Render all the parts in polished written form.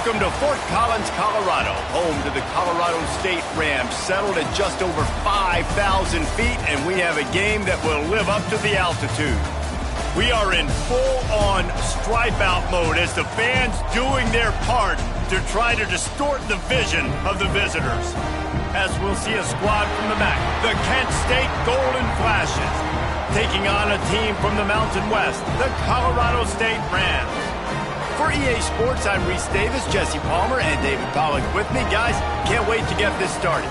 Welcome to Fort Collins, Colorado, home to the Colorado State Rams, settled at just over 5,000 feet, and we have a game that will live up to the altitude. We are in full-on stripe-out mode as the fans doing their part to try to distort the vision of the visitors. As we'll see a squad from the MAC, the Kent State Golden Flashes, taking on a team from the Mountain West, the Colorado State Rams. For EA Sports, I'm Reese Davis, Jesse Palmer, and David Pollack with me. Guys, can't wait to get this started.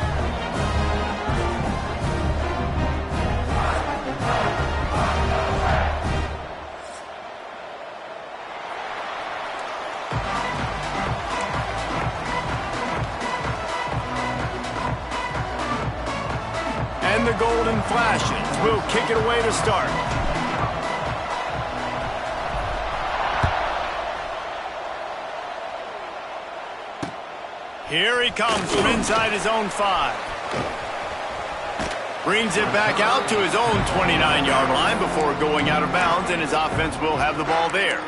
And the Golden Flashes will kick it away to start. Here he comes from inside his own 5. Brings it back out to his own 29-yard line before going out of bounds, and his offense will have the ball there.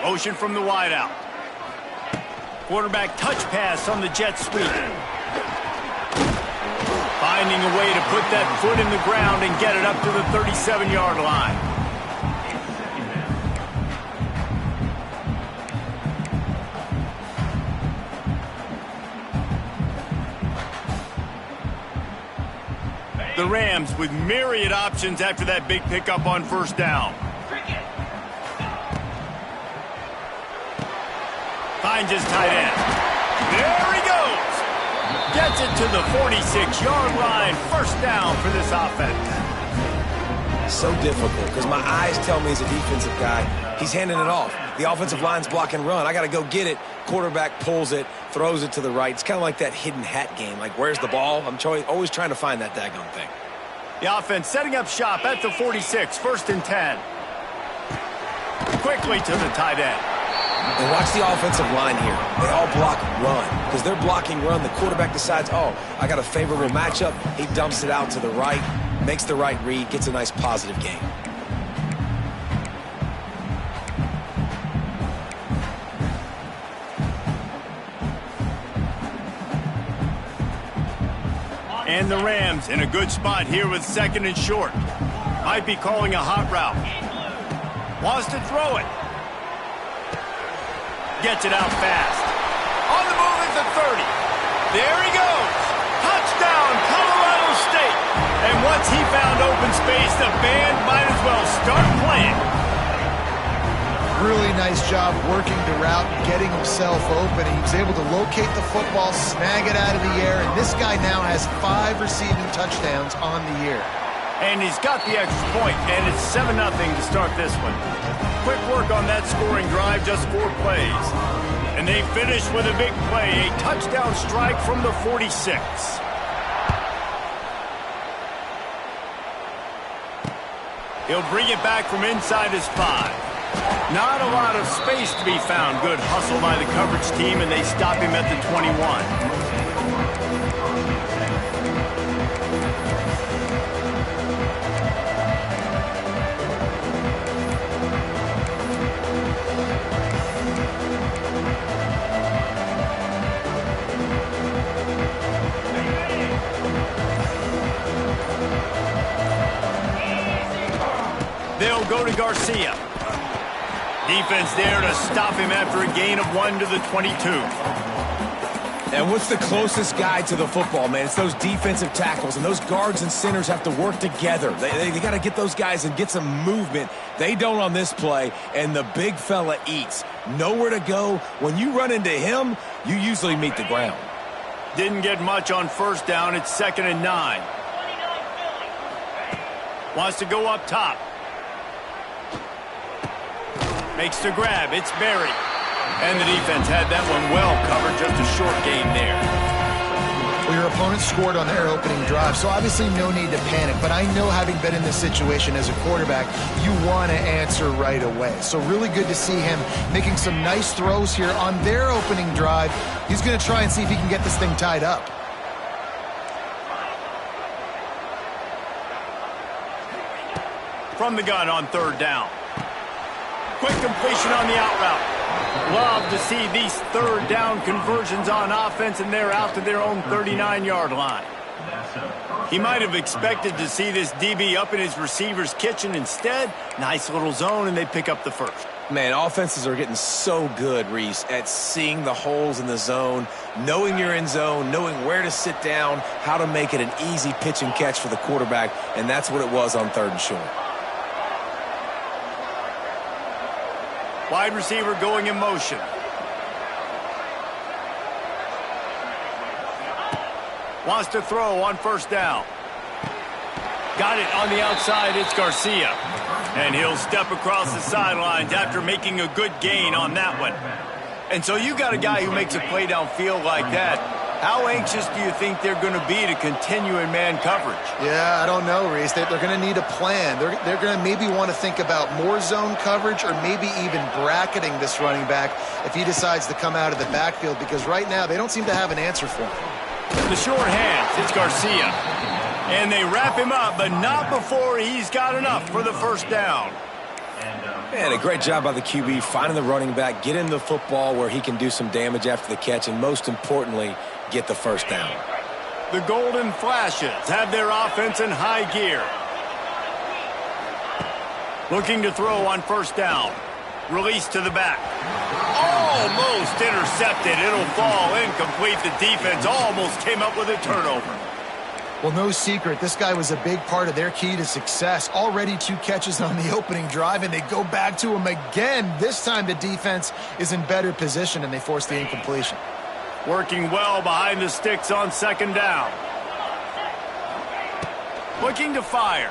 Motion from the wideout. Quarterback touch pass on the jet sweep. Finding a way to put that foot in the ground and get it up to the 37-yard line. The Rams with myriad options after that big pickup on first down. Finds his tight end. There he goes. Gets it to the 46-yard line. First down for this offense. So difficult because my eyes tell me he's a defensive guy. He's handing it off. The offensive line's block and run. I got to go get it. Quarterback pulls it, throws it to the right. It's kind of like that hidden hat game. Like, where's the ball? I'm always trying to find that daggone thing. The offense setting up shop at the 46. First and 10. Quickly to the tight end. And watch the offensive line here. They all block run. Because they're blocking run, the quarterback decides, oh, I got a favorable matchup. He dumps it out to the right, makes the right read, gets a nice positive gain. And the Rams in a good spot here with second and short. Might be calling a hot route. Wants to throw it. Gets it out fast. On the move at the 30. There he goes. Touchdown, Colorado State. And once he found open space, the band might as well start playing. Really nice job working the route and getting himself open. He was able to locate the football, snag it out of the air, and this guy now has 5 receiving touchdowns on the year. And he's got the extra point, and it's 7-0 to start this one. Quick work on that scoring drive, just 4 plays. And they finish with a big play, a touchdown strike from the 46. He'll bring it back from inside his 5. Not a lot of space to be found. Good hustle by the coverage team, and they stop him at the 21. They'll go to Garcia. Defense there to stop him after a gain of 1 to the 22. And what's the closest guy to the football, man? It's those defensive tackles, and those guards and centers have to work together. They got to get those guys and get some movement. They don't on this play, and the big fella eats. Nowhere to go. When you run into him, you usually meet the ground. Didn't get much on first down. It's 2nd and 9. Wants to go up top. Makes the grab. It's Berry. And the defense had that one well covered. Just a short gain there. Well, your opponent scored on their opening drive, so obviously no need to panic. But I know, having been in this situation as a quarterback, you want to answer right away. So really good to see him making some nice throws here on their opening drive. He's going to try and see if he can get this thing tied up. From the gun on third down. Quick completion on the out route. Love to see these third down conversions on offense, and they're out to their own 39-yard line. He might have expected to see this DB up in his receiver's kitchen. Instead, nice little zone, and they pick up the first. Man, offenses are getting so good, Reese, at seeing the holes in the zone, knowing you're in zone, knowing where to sit down, how to make it an easy pitch and catch for the quarterback, and that's what it was on third and short. Wide receiver going in motion. Wants to throw on first down. Got it on the outside. It's Garcia. And he'll step across the sidelines after making a good gain on that one. And so you got a guy who makes a play downfield like that. How anxious do you think they're going to be to continue in man coverage? Yeah, I don't know, Reese. They're going to need a plan. They're going to maybe want to think about more zone coverage, or maybe even bracketing this running back if he decides to come out of the backfield, because right now they don't seem to have an answer for him. The short hands, it's Garcia. And they wrap him up, but not before he's got enough for the first down. Man, a great job by the QB finding the running back, getting the football where he can do some damage after the catch, and most importantly, get the first down. The Golden Flashes have their offense in high gear. Looking to throw on first down. Release to the back. Almost intercepted. It'll fall incomplete. The defense almost came up with a turnover. Well, no secret, this guy was a big part of their key to success. Already 2 catches on the opening drive, and they go back to him again. This time the defense is in better position, and they force the incompletion. Working well behind the sticks on second down. Looking to fire.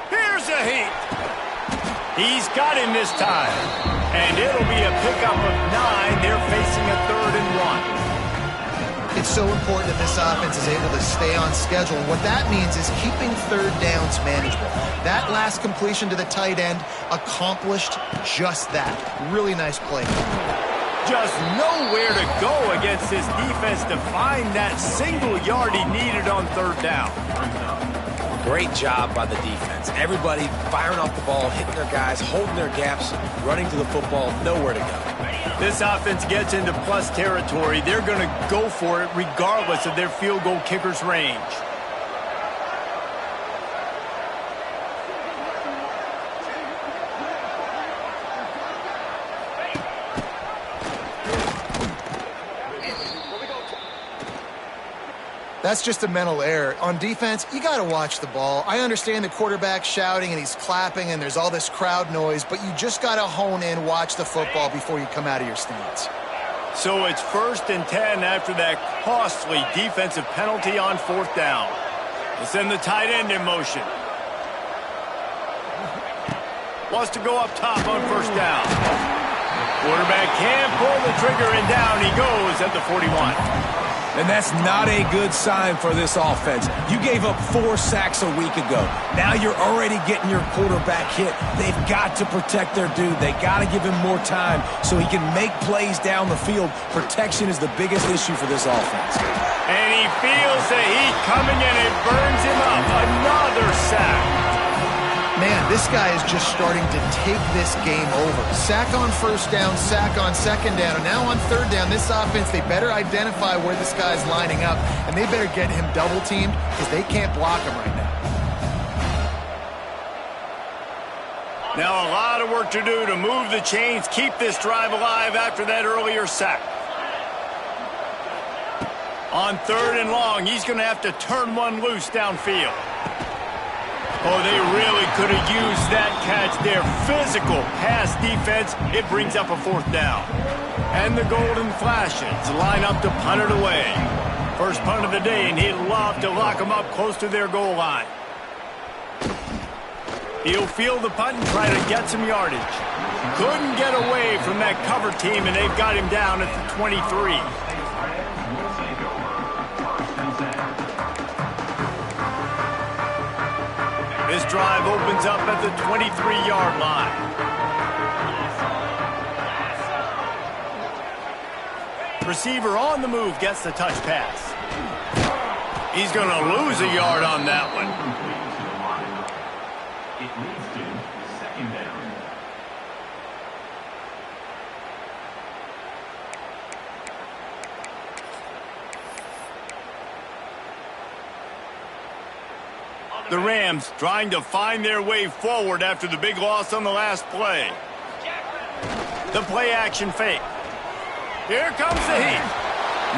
Here's a heat. He's got him this time. And it'll be a pickup of 9. They're facing a 3rd and 1. It's so important that this offense is able to stay on schedule. What that means is keeping third downs manageable. That last completion to the tight end accomplished just that. Really nice play. Just nowhere to go against this defense to find that single yard he needed on third down. Great job by the defense. Everybody firing off the ball, hitting their guys, holding their gaps, running to the football, nowhere to go. This offense gets into plus territory. They're going to go for it regardless of their field goal kicker's range. That's just a mental error. On defense, you got to watch the ball. I understand the quarterback shouting and he's clapping and there's all this crowd noise, but you just got to hone in, watch the football before you come out of your stance. So it's 1st and 10 after that costly defensive penalty on 4th down. They send the tight end in motion. Wants to go up top on first down. Quarterback can't pull the trigger, and down he goes at the 41. And that's not a good sign for this offense. You gave up 4 sacks a week ago. Now you're already getting your quarterback hit. They've got to protect their dude. They got to give him more time so he can make plays down the field. Protection is the biggest issue for this offense. And he feels the heat coming, and it burns him up. Another sack. Man, this guy is just starting to take this game over. Sack on first down, sack on second down, and now on third down, this offense, they better identify where this guy's lining up, and they better get him double-teamed because they can't block him right now. Now a lot of work to do to move the chains, keep this drive alive after that earlier sack. On 3rd and long, he's going to have to turn one loose downfield. Oh, they really could have used that catch there. Physical pass defense. It brings up a 4th down. And the Golden Flashes line up to punt it away. First punt of the day, and he'd love to lock them up close to their goal line. He'll field the punt and try to get some yardage. Couldn't get away from that cover team, and they've got him down at the 23. This drive opens up at the 23-yard line. Receiver on the move gets the touch pass. He's going to lose a yard on that one. It leads to second down. The Rams trying to find their way forward after the big loss on the last play. The play action fake. Here comes the heat.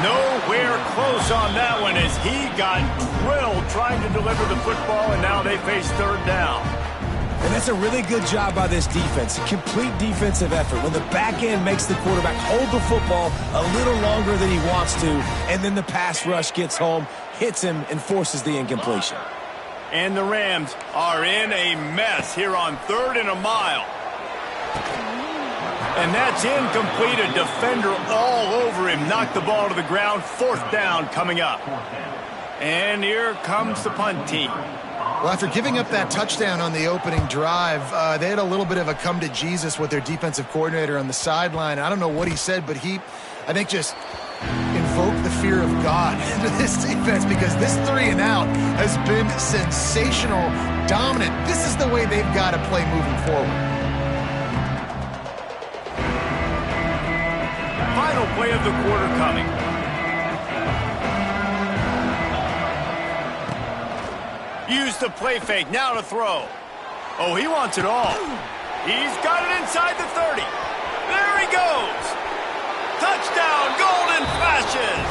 Nowhere close on that one as he got drilled trying to deliver the football, and now they face third down. And that's a really good job by this defense. A complete defensive effort. When the back end makes the quarterback hold the football a little longer than he wants to, and then the pass rush gets home, hits him, and forces the incompletion. And the Rams are in a mess here on 3rd and a mile. And that's incomplete. A defender all over him. Knocked the ball to the ground. 4th down coming up. And here comes the punt team. Well, after giving up that touchdown on the opening drive, they had a little bit of a come to Jesus with their defensive coordinator on the sideline. I don't know what he said, but he, I think, just invoked the fear of God into this defense, because this 3 and out has been sensational, dominant. This is the way they've got to play moving forward. Final play of the quarter coming. Use the play fake, now to throw. Oh, he wants it all. He's got it inside the 30. There he goes. Touchdown, golden flashes.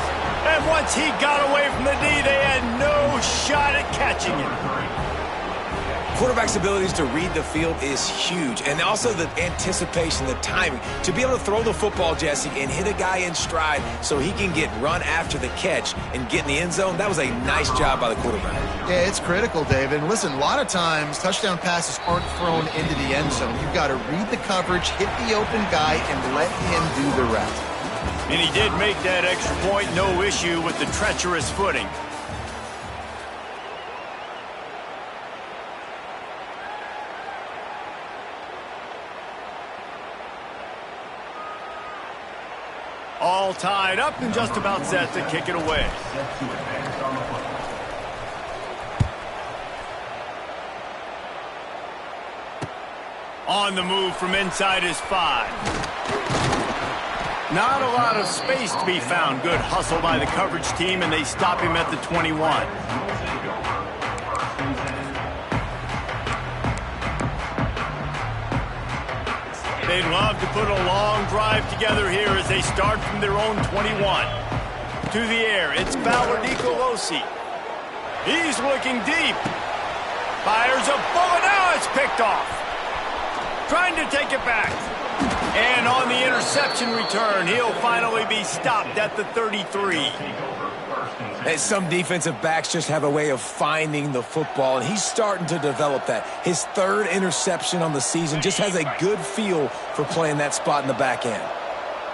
And once he got away from the D, they had no shot at catching him. Quarterback's abilities to read the field is huge, and also the anticipation, the timing. To be able to throw the football, Jesse, and hit a guy in stride so he can get run after the catch and get in the end zone, that was a nice job by the quarterback. Yeah, it's critical, Dave. And listen, a lot of times touchdown passes aren't thrown into the end zone. You've got to read the coverage, hit the open guy, and let him do the rest. And he did make that extra point, no issue with the treacherous footing. All tied up and just about set to kick it away. On the move from inside his 5. Not a lot of space to be found. Good hustle by the coverage team, and they stop him at the 21. They'd love to put a long drive together here as they start from their own 21. To the air, it's Ballard Nicolosi. He's looking deep. Fires a bullet, now it's picked off. Trying to take it back. And on the interception return, he'll finally be stopped at the 33. Some defensive backs just have a way of finding the football, and he's starting to develop that. His 3rd interception on the season, just has a good feel for playing that spot in the back end.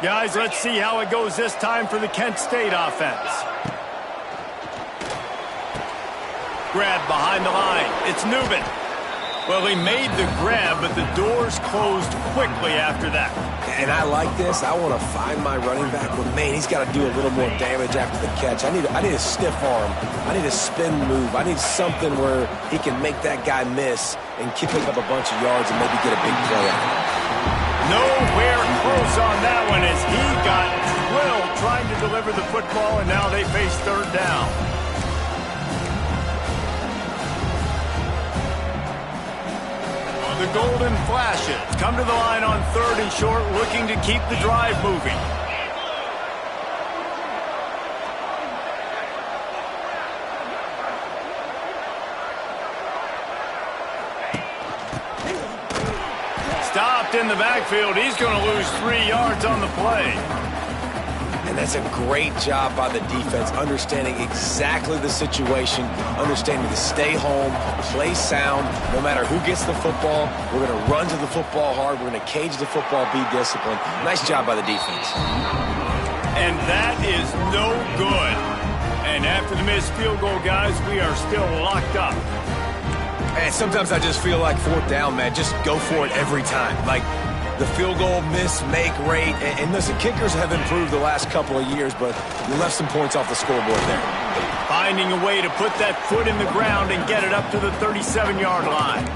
Guys, let's see how it goes this time for the Kent State offense. Grab behind the line. It's Newman. Well, he made the grab, but the doors closed quickly after that. And I like this. I want to find my running back, but man, he's got to do a little more damage after the catch. I need a stiff arm. I need a spin move. I need something where he can make that guy miss and pick up a bunch of yards and maybe get a big play out. Nowhere close on that one as he got drilled trying to deliver the football, and now they face 3rd down. The golden flashes come to the line on 3rd and short, looking to keep the drive moving. Stopped in the backfield. He's going to lose 3 yards on the play. And that's a great job by the defense, understanding exactly the situation, understanding to stay home, play sound. No matter who gets the football, we're going to run to the football hard. We're going to cage the football, be disciplined. Nice job by the defense. And that is no good. And after the missed field goal, guys, we are still locked up. And sometimes I just feel like fourth down, man, just go for it every time. Like the field goal miss-make rate. And listen, kickers have improved the last couple of years, but you left some points off the scoreboard there. Finding a way to put that foot in the ground and get it up to the 37-yard line.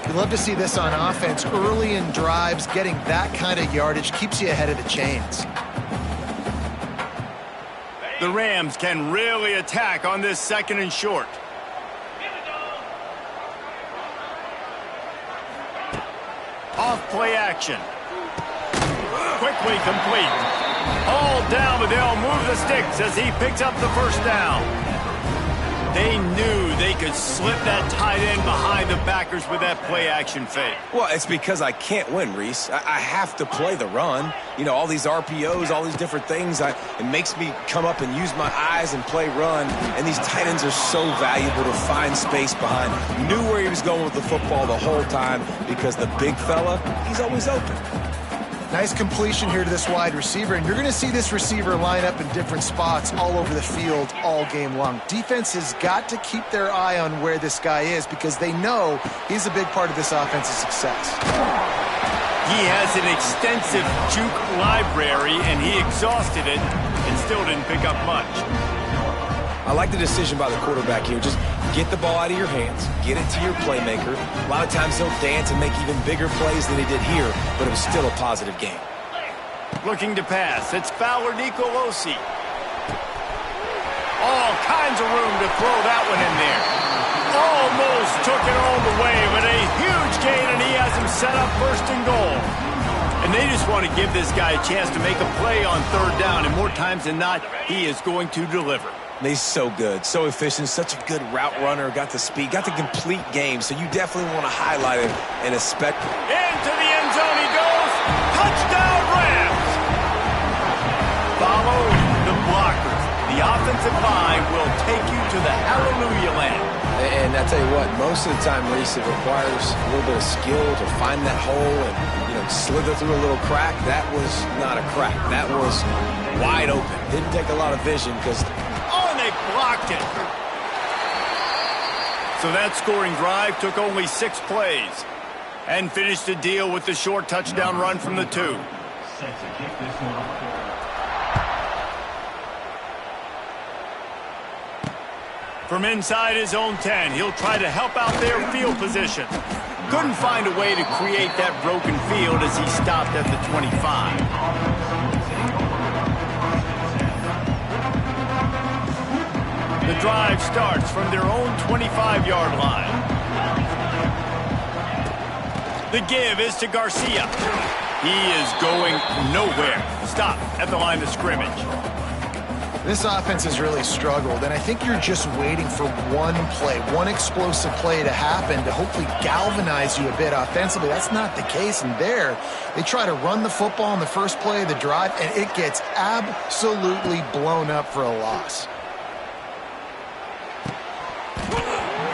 You love to see this on offense. Early in drives, getting that kind of yardage keeps you ahead of the chains. The Rams can really attack on this 2nd and short. Off play action. Quickly complete. All down, but they'll move the sticks as he picks up the first down. They knew they could slip that tight end behind the backers with that play action fake. Well, it's because I can't win, Reese. I have to play the run. You know, all these RPOs, all these different things. It makes me come up and use my eyes and play run. And these tight ends are so valuable to find space behind. Knew where he was going with the football the whole time because the big fella, he's always open. Nice completion here to this wide receiver, and you're going to see this receiver line up in different spots all over the field all game long. Defense has got to keep their eye on where this guy is because they know he's a big part of this offense's success. He has an extensive juke library, and he exhausted it and still didn't pick up much. I like the decision by the quarterback here. Just get the ball out of your hands, get it to your playmaker. A lot of times he'll dance and make even bigger plays than he did here, but it was still a positive game. Looking to pass. It's Fowler Nicolosi. All kinds of room to throw that one in there. Almost took it all the way, but a huge gain, and he has him set up 1st and goal. And they just want to give this guy a chance to make a play on 3rd down, and more times than not, he is going to deliver. He's so good, so efficient, such a good route runner, got the speed, got the complete game, so you definitely want to highlight him and expect. Into the end zone he goes. Touchdown Rams! Follow the blockers. The offensive line will take you to the hallelujah land. And I tell you what, most of the time, Reese, it requires a little bit of skill to find that hole and, you know, slither through a little crack. That was not a crack. That was wide open. Didn't take a lot of vision because... They blocked it. So that scoring drive took only 6 plays and finished the deal with the short touchdown run from the 2. Set to kick this one off. From inside his own 10, he'll try to help out their field position. Couldn't find a way to create that broken field as he stopped at the 25. The drive starts from their own 25-yard line. The give is to Garcia. He is going nowhere. Stop at the line of scrimmage. This offense has really struggled, and I think you're just waiting for one play, one explosive play to happen to hopefully galvanize you a bit offensively. That's not the case, and there they try to run the football in the first play of the drive, and it gets absolutely blown up for a loss.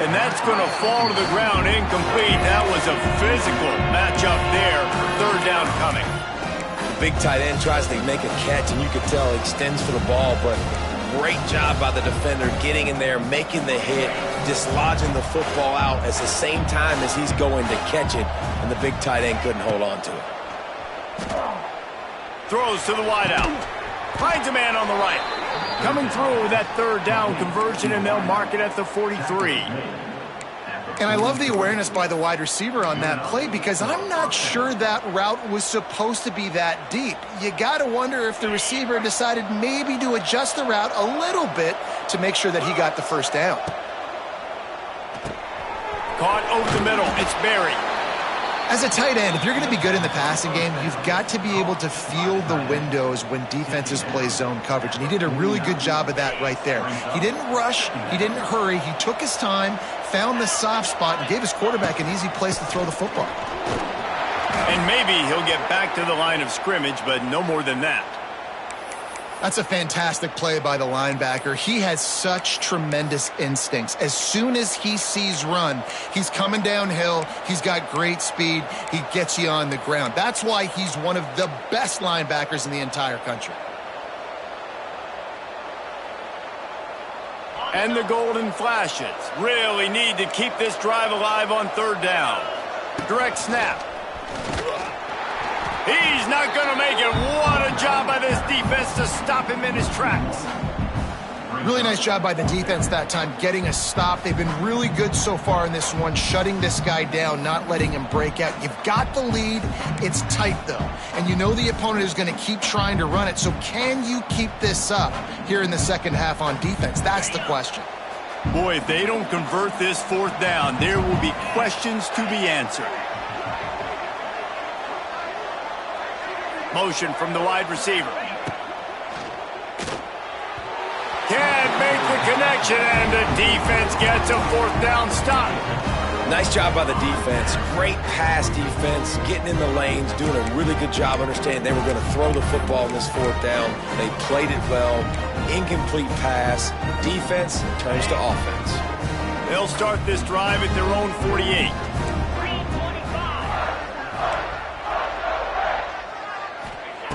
And that's going to fall to the ground incomplete. That was a physical matchup there. 3rd down coming. The big tight end tries to make a catch, and you could tell he extends for the ball, but great job by the defender getting in there, making the hit, dislodging the football out at the same time as he's going to catch it, and the big tight end couldn't hold on to it. Throws to the wideout. Finds a man on the right. Coming through with that 3rd down conversion, and they'll mark it at the 43. And I love the awareness by the wide receiver on that play because I'm not sure that route was supposed to be that deep. You got to wonder if the receiver decided maybe to adjust the route a little bit to make sure that he got the 1st down. Caught over the middle. It's Barry. As a tight end, if you're going to be good in the passing game, you've got to be able to feel the windows when defenses play zone coverage. And he did a really good job of that right there. He didn't rush. He didn't hurry. He took his time, found the soft spot, and gave his quarterback an easy place to throw the football. And maybe he'll get back to the line of scrimmage, but no more than that. That's a fantastic play by the linebacker. He has such tremendous instincts. As soon as he sees run, he's coming downhill. He's got great speed. He gets you on the ground. That's why he's one of the best linebackers in the entire country. And the golden flashes. Really need to keep this drive alive on third down. Direct snap. He's not going to make it. What a job by this defense to stop him in his tracks. Really nice job by the defense that time, getting a stop. They've been really good so far in this one, shutting this guy down, not letting him break out. You've got the lead. It's tight, though. And you know the opponent is going to keep trying to run it. So can you keep this up here in the second half on defense? That's the question. Boy, if they don't convert this fourth down, there will be questions to be answered. Motion from the wide receiver. Can't make the connection, and the defense gets a fourth down stop. Nice job by the defense. Great pass defense, getting in the lanes, doing a really good job understanding they were going to throw the football in this fourth down. They played it well. Incomplete pass. Defense turns to offense. They'll start this drive at their own 48.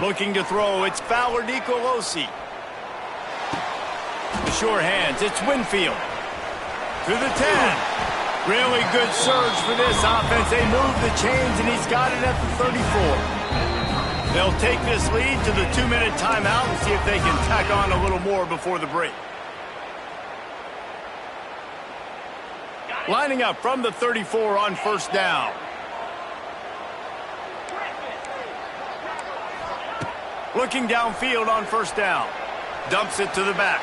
Looking to throw, it's Fowler Nicolosi. The sure hands, it's Winfield. To the 10. Really good surge for this offense. They move the chains, and he's got it at the 34. They'll take this lead to the 2-minute timeout and see if they can tack on a little more before the break. Lining up from the 34 on first down. Looking downfield on first down. Dumps it to the back.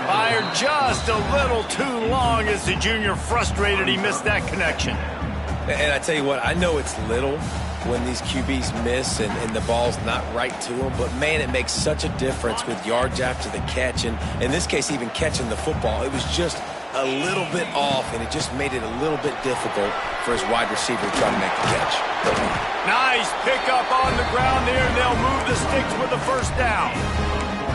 Fired just a little too long as the junior frustrated he missed that connection. And I tell you what, I know it's little when these QBs miss and the ball's not right to them, but man, it makes such a difference with yards after the catch, and in this case, even catching the football. It was just a little bit off, and it just made it a little bit difficult for his wide receiver to try to make the catch. Nice pickup on the ground there, and they'll move the sticks with the first down.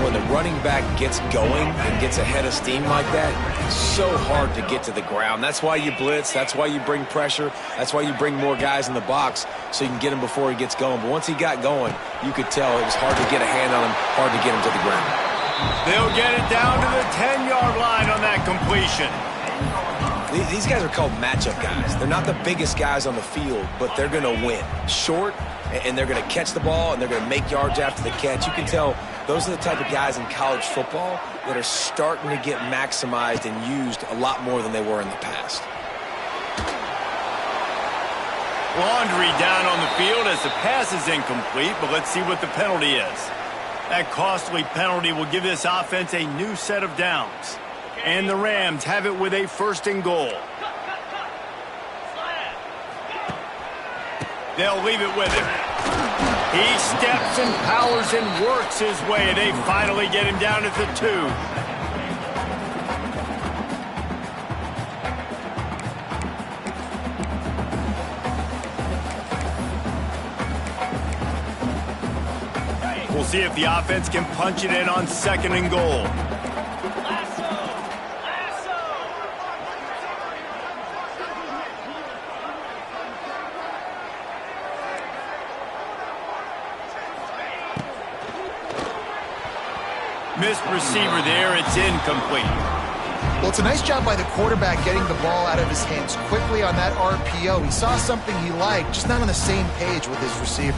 When the running back gets going and gets ahead of steam like that, it's so hard to get to the ground. That's why you blitz. That's why you bring pressure. That's why you bring more guys in the box so you can get him before he gets going. But once he got going, you could tell it was hard to get a hand on him, hard to get him to the ground. They'll get it down to the 10-yard line on that completion. These guys are called matchup guys. They're not the biggest guys on the field, but they're going to win. Short, and they're going to catch the ball, and they're going to make yards after the catch. You can tell those are the type of guys in college football that are starting to get maximized and used a lot more than they were in the past. Laundry down on the field as the pass is incomplete, but let's see what the penalty is. That costly penalty will give this offense a new set of downs. And the Rams have it with a first and goal. They'll leave it with him. He steps and powers and works his way. They finally get him down at the 2. We'll see if the offense can punch it in on second and goal. Missed receiver there. It's incomplete. Well, it's a nice job by the quarterback getting the ball out of his hands quickly on that RPO. He saw something he liked, just not on the same page with his receiver.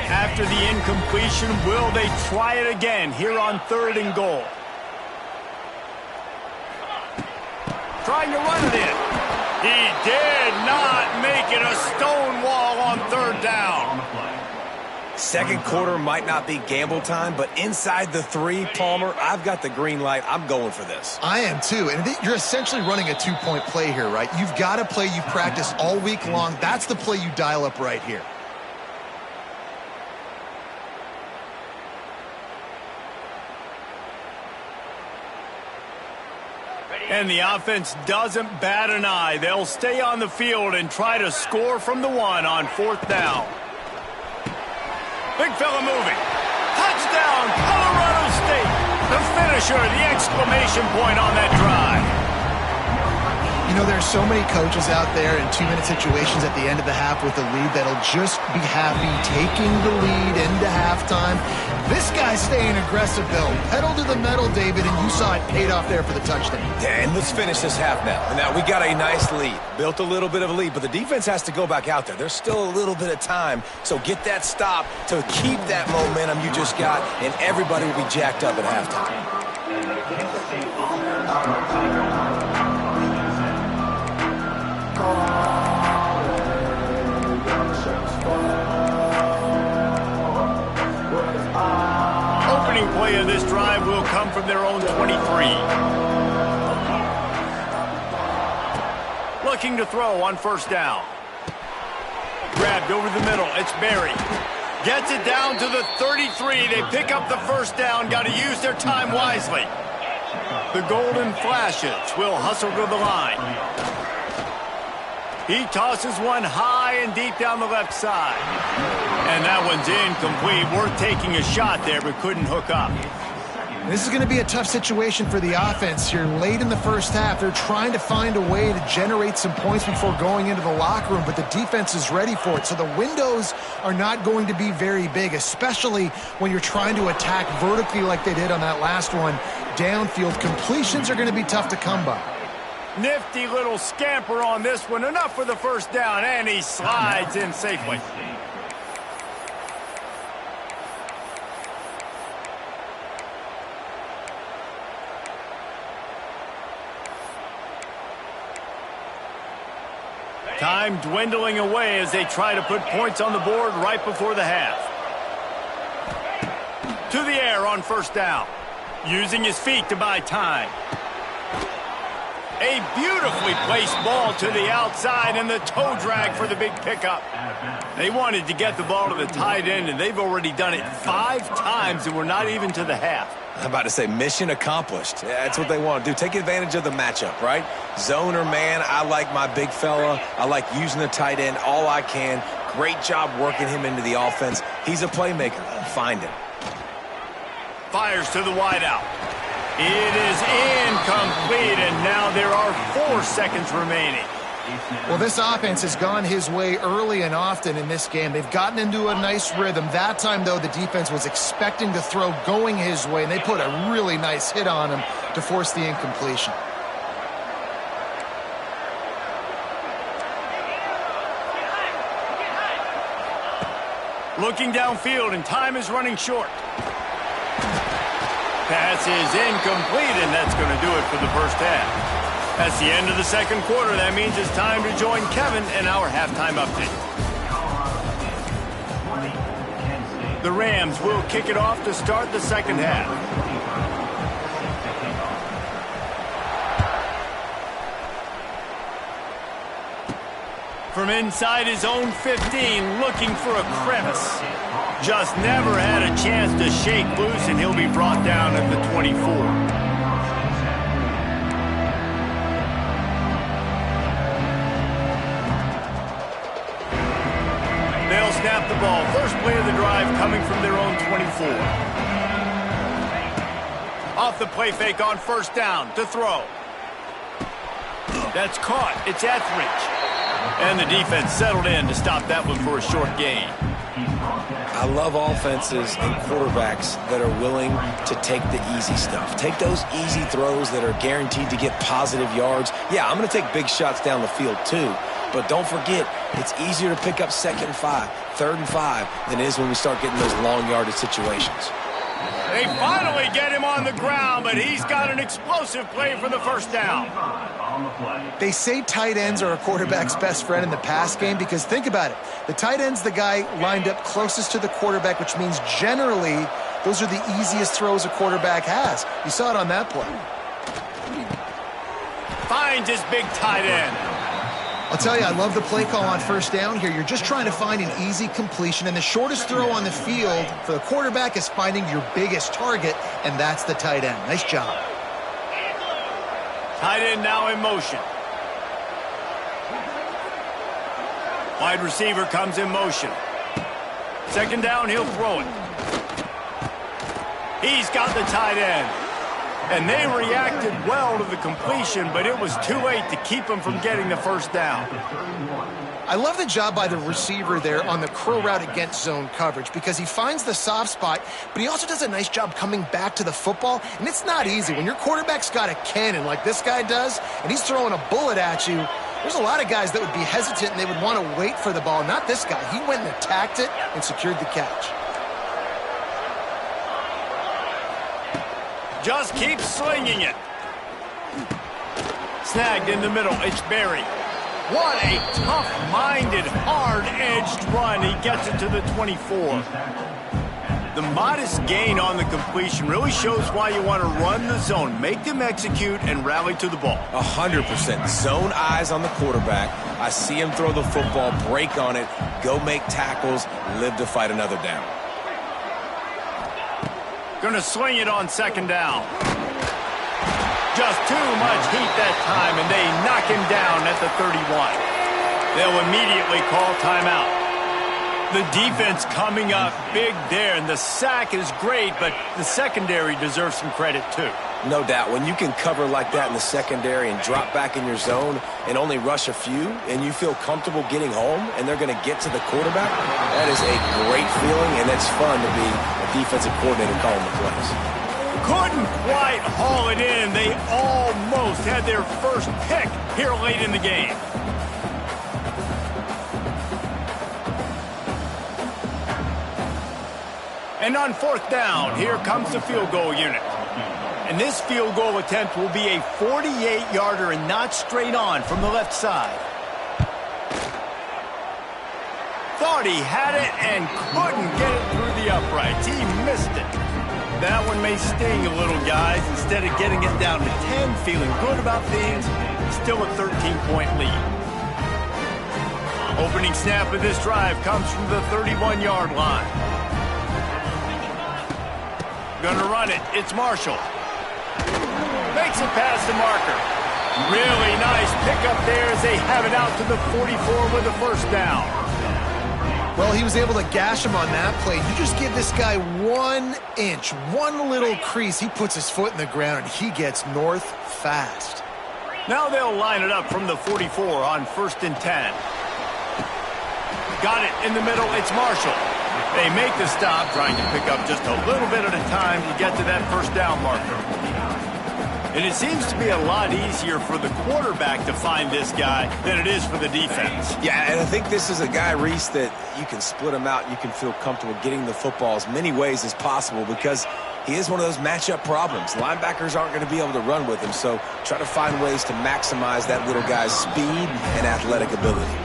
After the incompletion, will they try it again here on third and goal? Trying to run it in. He did not make it a stone wall on third down. Second quarter might not be gamble time, but inside the 3, Palmer, I've got the green light. I'm going for this. I am too, and you're essentially running a 2-point play here, right? You've got to play you practice all week long. That's the play you dial up right here. And the offense doesn't bat an eye. They'll stay on the field and try to score from the 1 on fourth down. Big fella moving. Touchdown, Colorado State. The finisher, the exclamation point on that drive. You know, there's so many coaches out there in 2-minute situations at the end of the half with the lead that'll just be happy taking the lead into halftime. This guy's staying aggressive, though. Pedal to the metal, David, and you saw it paid off there for the touchdown. Yeah, and let's finish this half now. Now, we got a nice lead. Built a little bit of a lead, but the defense has to go back out there. There's still a little bit of time, so get that stop to keep that momentum you just got, and everybody will be jacked up at halftime. Opening play of this drive will come from their own 23. Looking to throw on first down. Grabbed over the middle. It's Berry. Gets it down to the 33. They pick up the first down. Got to use their time wisely. The Golden Flashes will hustle to the line. He tosses one high and deep down the left side. And that one's incomplete. Worth taking a shot there, but couldn't hook up. This is going to be a tough situation for the offense here. Late in the first half, they're trying to find a way to generate some points before going into the locker room, but the defense is ready for it. So the windows are not going to be very big, especially when you're trying to attack vertically like they did on that last one. Downfield completions are going to be tough to come by. Nifty little scamper on this one. Enough for the first down, and he slides in safely. Time dwindling away as they try to put points on the board right before the half. To the air on first down. Using his feet to buy time. A beautifully placed ball to the outside and the toe drag for the big pickup. They wanted to get the ball to the tight end, and they've already done it 5 times, and we're not even to the half. I'm about to say mission accomplished. Yeah, that's what they want to do. Take advantage of the matchup, right? Zone or man, I like my big fella. I like using the tight end all I can. Great job working him into the offense. He's a playmaker. Find him. Fires to the wideout. It is incomplete, and now there are 4 seconds remaining. Well, this offense has gone his way early and often in this game. They've gotten into a nice rhythm. That time, though, the defense was expecting to throw going his way, and they put a really nice hit on him to force the incompletion. Looking downfield, and time is running short. Pass is incomplete, and that's going to do it for the first half. That's the end of the second quarter. That means it's time to join Kevin in our halftime update. The Rams will kick it off to start the second half. From inside his own 15, looking for a crevice. Just never had a chance to shake loose, and he'll be brought down at the 24. They'll snap the ball. First play of the drive coming from their own 24. Off the play fake on first down to throw. That's caught. It's Etheridge. And the defense settled in to stop that one for a short gain. I love offenses and quarterbacks that are willing to take the easy stuff. Take those easy throws that are guaranteed to get positive yards. Yeah, I'm going to take big shots down the field too. But don't forget, it's easier to pick up 2nd and 5, 3rd and 5 than it is when we start getting those long yardage situations. They finally get him on the ground, but he's got an explosive play for the first down. They say tight ends are a quarterback's best friend in the pass game because think about it. The tight end's the guy lined up closest to the quarterback, which means generally those are the easiest throws a quarterback has. You saw it on that play. Finds his big tight end. I'll tell you, I love the play call on first down here. You're just trying to find an easy completion, and the shortest throw on the field for the quarterback is finding your biggest target, and that's the tight end. Nice job. Tight end now in motion. Wide receiver comes in motion. 2nd down, he'll throw it. He's got the tight end. And they reacted well to the completion, but it was too late to keep them from getting the first down. I love the job by the receiver there on the curl route against zone coverage because he finds the soft spot, but he also does a nice job coming back to the football, and it's not easy. When your quarterback's got a cannon like this guy does, and he's throwing a bullet at you, there's a lot of guys that would be hesitant and they would want to wait for the ball. Not this guy. He went and attacked it and secured the catch. Just keep slinging it. Snagged in the middle. It's Berry. What a tough-minded, hard-edged run. He gets it to the 24. The modest gain on the completion really shows why you want to run the zone. Make them execute and rally to the ball. 100%. Zone eyes on the quarterback. I see him throw the football, break on it, go make tackles, live to fight another down. Gonna swing it on second down. Just too much heat that time, and they knock him down at the 31. They'll immediately call timeout. The defense coming up big there, and the sack is great, but the secondary deserves some credit too. No doubt. When you can cover like that in the secondary and drop back in your zone and only rush a few, and you feel comfortable getting home, and they're going to get to the quarterback, that is a great feeling, and it's fun to be a defensive coordinator calling the plays. Couldn't quite haul it in. They almost had their first pick here late in the game. And on fourth down, here comes the field goal unit. And this field goal attempt will be a 48-yarder and not straight on from the left side. Thought he had it and couldn't get it through the uprights. He missed it. That one may sting a little, guys. Instead of getting it down to 10, feeling good about things, still a 13-point lead. Opening snap of this drive comes from the 31-yard line. Gonna run it. It's Marshall. Makes it past the marker. Really nice pickup there as they have it out to the 44 with a first down. Well, he was able to gash him on that play. You just give this guy 1 inch, one little crease. He puts his foot in the ground, and he gets north fast. Now they'll line it up from the 44 on 1st and 10. Got it in the middle. It's Marshall. They make the stop, trying to pick up just a little bit at a time to get to that first down marker. And it seems to be a lot easier for the quarterback to find this guy than it is for the defense. Yeah, and I think this is a guy, Reese, that you can split him out. You can feel comfortable getting the football as many ways as possible because he is one of those matchup problems. Linebackers aren't going to be able to run with him, so try to find ways to maximize that little guy's speed and athletic ability.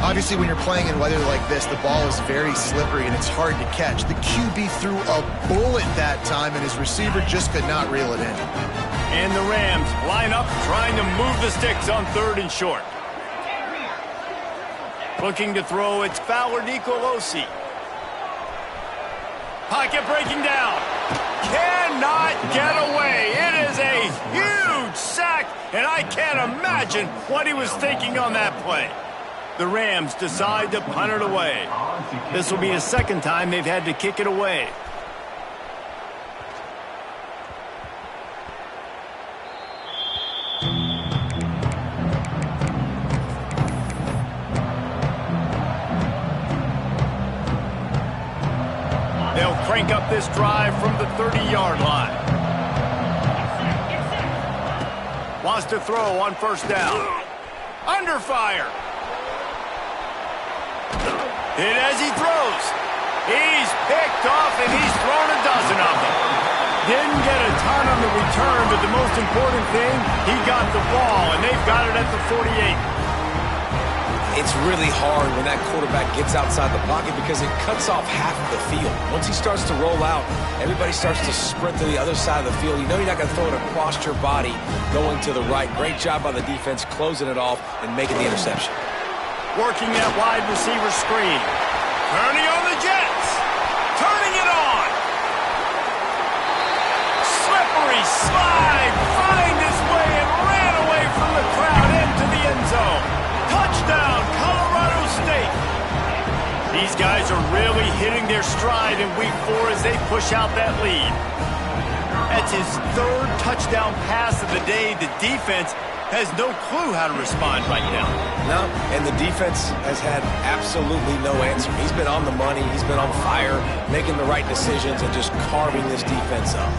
Obviously, when you're playing in weather like this, the ball is very slippery and it's hard to catch. The QB threw a bullet that time, and his receiver just could not reel it in. And the Rams line up, trying to move the sticks on 3rd and short. Looking to throw, it's Fowler Nicolosi. Pocket breaking down. Cannot get away. It is a huge sack, and I can't imagine what he was thinking on that play. The Rams decide to punt it away. This will be the second time they've had to kick it away. They'll crank up this drive from the 30-yard line. Wants to throw on 1st down. Under fire. Hit as he throws. He's picked off, and he's thrown a dozen of them. Didn't get a ton on the return, but the most important thing, he got the ball, and they've got it at the 48. It's really hard when that quarterback gets outside the pocket because it cuts off half of the field. Once he starts to roll out, everybody starts to sprint to the other side of the field. You know you're not going to throw it across your body going to the right. Great job by the defense closing it off and making the interception. Working that wide receiver screen. Turning on the Jets. Turning it on. Slippery slide. Find his way and ran away from the crowd into the end zone. Touchdown, Colorado State. These guys are really hitting their stride in week 4 as they push out that lead. That's his third touchdown pass of the day. The defense has no clue how to respond right now. No, and the defense has had absolutely no answer. He's been on the money. He's been on fire, making the right decisions and just carving this defense up.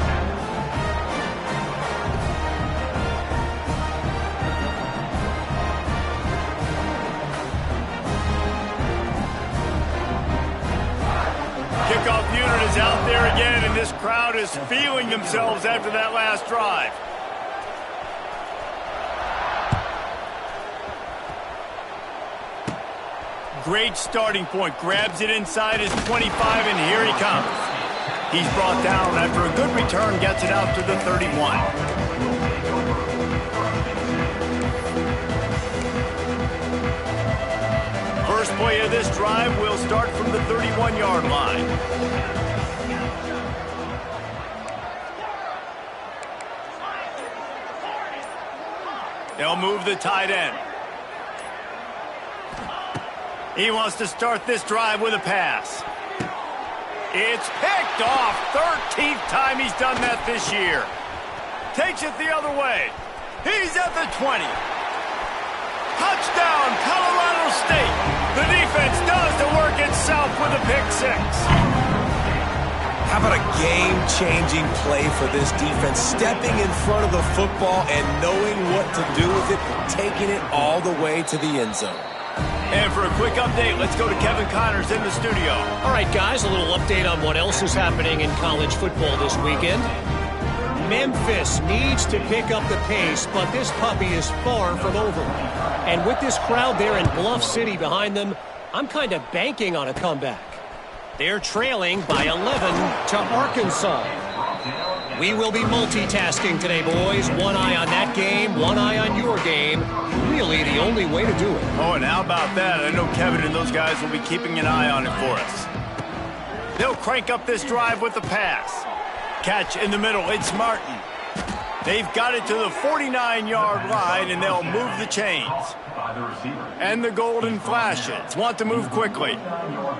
Kickoff unit is out there again, and this crowd is feeling themselves after that last drive. Great starting point. Grabs it inside his 25, and here he comes. He's brought down after a good return, gets it out to the 31. First play of this drive will start from the 31-yard line. They'll move the tight end. He wants to start this drive with a pass. It's picked off. 13th time he's done that this year. Takes it the other way. He's at the 20. Touchdown, Colorado State. The defense does the work itself with a pick six. How about a game-changing play for this defense? Stepping in front of the football and knowing what to do with it, taking it all the way to the end zone. And for a quick update, let's go to Kevin Connors in the studio. All right, guys, a little update on what else is happening in college football this weekend. Memphis needs to pick up the pace, but this puppy is far from over. And with this crowd there in Bluff City behind them, I'm kind of banking on a comeback. They're trailing by 11 to Arkansas. We will be multitasking today, boys. One eye on that game, one eye on your game. Really the only way to do it. Oh, and how about that? I know Kevin and those guys will be keeping an eye on it for us. They'll crank up this drive with the pass. Catch in the middle. It's Martin. They've got it to the 49-yard line, and they'll move the chains. And the golden flashes. Want to move quickly.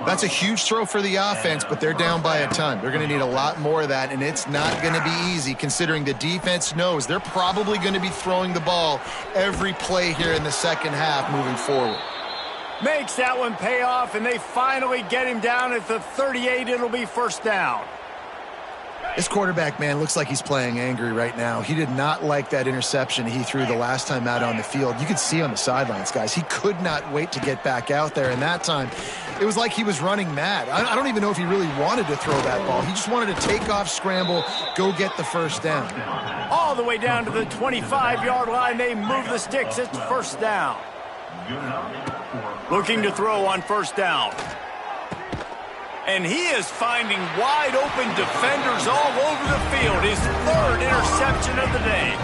That's a huge throw for the offense, but they're down by a ton. They're going to need a lot more of that, and it's not going to be easy considering the defense knows they're probably going to be throwing the ball every play here in the second half moving forward. Makes that one pay off, and they finally get him down at the 38. It'll be first down. This quarterback, man, looks like he's playing angry right now. He did not like that interception he threw the last time out on the field. You could see on the sidelines, guys, he could not wait to get back out there. And that time, it was like he was running mad. I don't even know if he really wanted to throw that ball. He just wanted to take off, scramble, go get the first down. All the way down to the 25-yard line. They move the sticks. It's first down. Looking to throw on first down. And he is finding wide-open defenders all over the field. His third interception of the day.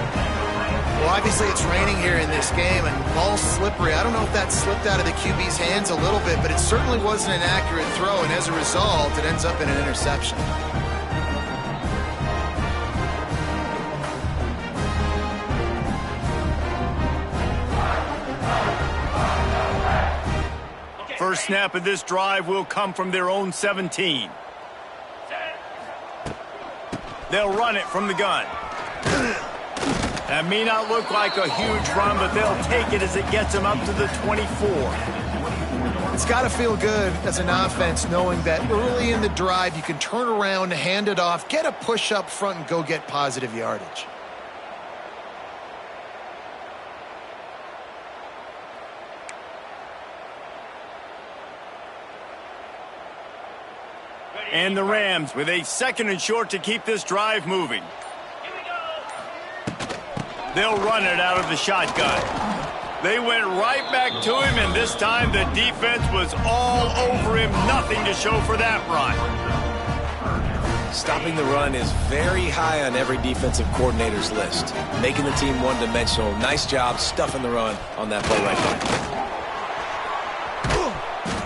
Well, obviously it's raining here in this game, and ball's slippery. I don't know if that slipped out of the QB's hands a little bit, but it certainly wasn't an accurate throw, and as a result, it ends up in an interception. First snap of this drive will come from their own 17. They'll run it from the gun. That may not look like a huge run, but they'll take it as it gets them up to the 24. It's got to feel good as an offense knowing that early in the drive you can turn around, hand it off, get a push up front, and go get positive yardage. And the Rams with a second and short to keep this drive moving. They'll run it out of the shotgun. They went right back to him, and this time the defense was all over him. Nothing to show for that run. Stopping the run is very high on every defensive coordinator's list. Making the team one-dimensional. Nice job stuffing the run on that play right there.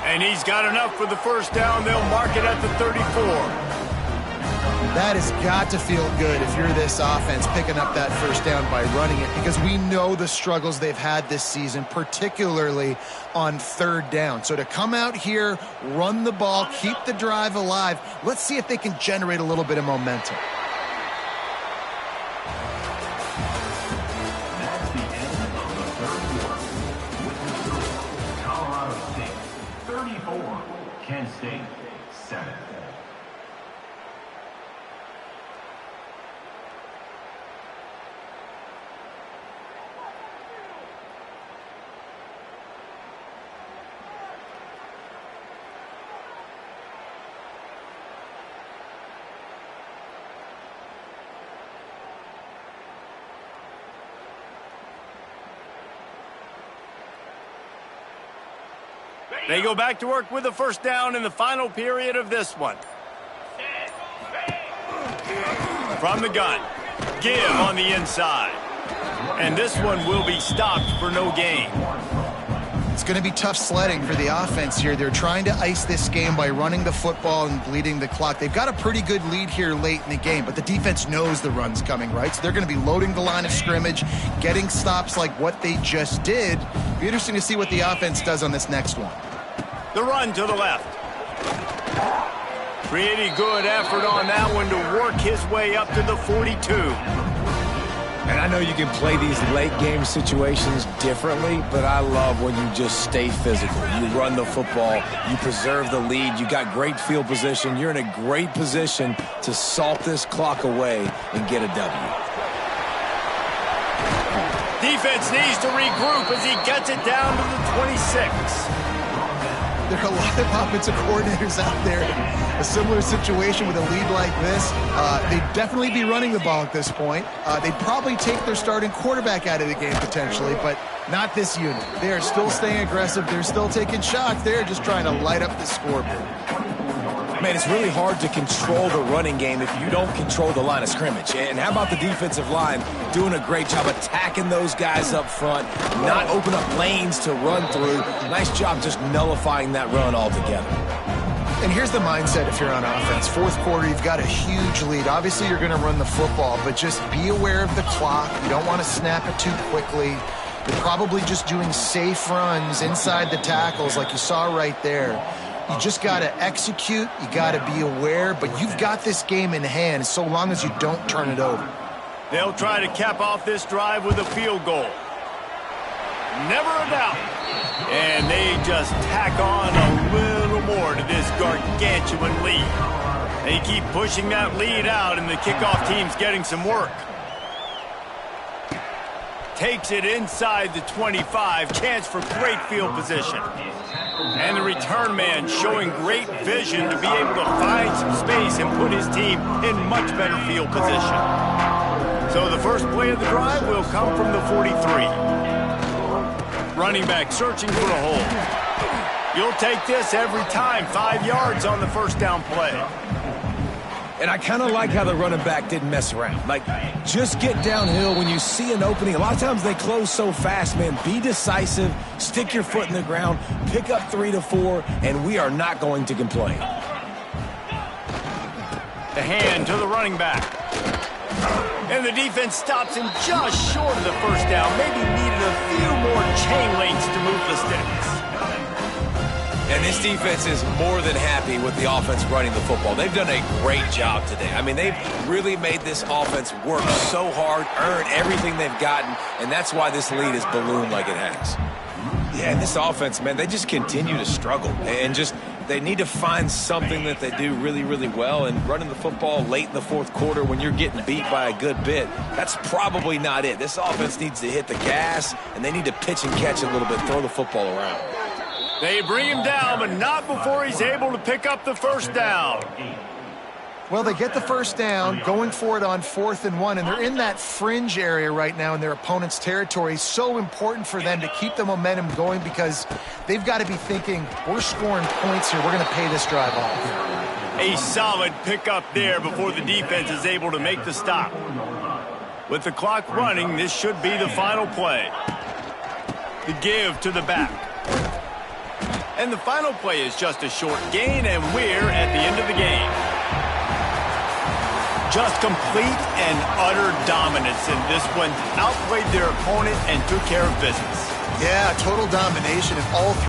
And he's got enough for the first down. They'll mark it at the 34. That has got to feel good if you're this offense picking up that first down by running it, because we know the struggles they've had this season, particularly on third down. So to come out here, run the ball, keep the drive alive, let's see if they can generate a little bit of momentum. They go back to work with a first down in the final period of this one. From the gun, give on the inside. And this one will be stopped for no gain. It's going to be tough sledding for the offense here. They're trying to ice this game by running the football and bleeding the clock. They've got a pretty good lead here late in the game, but the defense knows the run's coming, right? So they're going to be loading the line of scrimmage, getting stops like what they just did. Be interesting to see what the offense does on this next one. The run to the left. Pretty good effort on that one to work his way up to the 42. And I know you can play these late game situations differently, but I love when you just stay physical. You run the football, you preserve the lead, you got great field position, you're in a great position to salt this clock away and get a W. Defense needs to regroup as he gets it down to the 26. There are a lot of offensive coordinators out there in a similar situation with a lead like this. They'd definitely be running the ball at this point. They'd probably take their starting quarterback out of the game potentially, but not this unit. They are still staying aggressive. They're still taking shots. They're just trying to light up the scoreboard. Man, it's really hard to control the running game if you don't control the line of scrimmage. And how about the defensive line doing a great job attacking those guys up front, not open up lanes to run through. Nice job just nullifying that run altogether. And here's the mindset if you're on offense. Fourth quarter, you've got a huge lead. Obviously, you're going to run the football, but just be aware of the clock. You don't want to snap it too quickly. You're probably just doing safe runs inside the tackles like you saw right there. You just got to execute. You got to be aware, but you've got this game in hand so long as you don't turn it over. They'll try to cap off this drive with a field goal. Never a doubt. And they just tack on a little more to this gargantuan lead. They keep pushing that lead out, and the kickoff team's getting some work. Takes it inside the 25. Chance for great field position. And the return man showing great vision to be able to find some space and put his team in much better field position. So the first play of the drive will come from the 43. Running back searching for a hole. You'll take this every time. 5 yards on the first down play. And I kind of like how the running back didn't mess around. Like, just get downhill when you see an opening. A lot of times they close so fast, man. Be decisive, stick your foot in the ground, pick up 3 to 4, and we are not going to complain. The hand to the running back. And the defense stops him just short of the first down. Maybe needed a few more chain links to move the sticks. And this defense is more than happy with the offense running the football. They've done a great job today. I mean, they've really made this offense work so hard, earn everything they've gotten, and that's why this lead has ballooned like it has. Yeah, and this offense, man, they just continue to struggle. And just, they need to find something that they do really, really well. And running the football late in the fourth quarter when you're getting beat by a good bit, that's probably not it. This offense needs to hit the gas, and they need to pitch and catch a little bit, throw the football around. They bring him down, but not before he's able to pick up the first down. Well, they get the first down, going for it on 4th and 1, and they're in that fringe area right now in their opponent's territory. So important for them to keep the momentum going because they've got to be thinking, we're scoring points here. We're going to pay this drive off. A solid pickup there before the defense is able to make the stop. With the clock running, this should be the final play. The give to the back. And the final play is just a short gain, and we're at the end of the game. Just complete and utter dominance in this one. Outplayed their opponent and took care of business. Yeah, total domination in all three.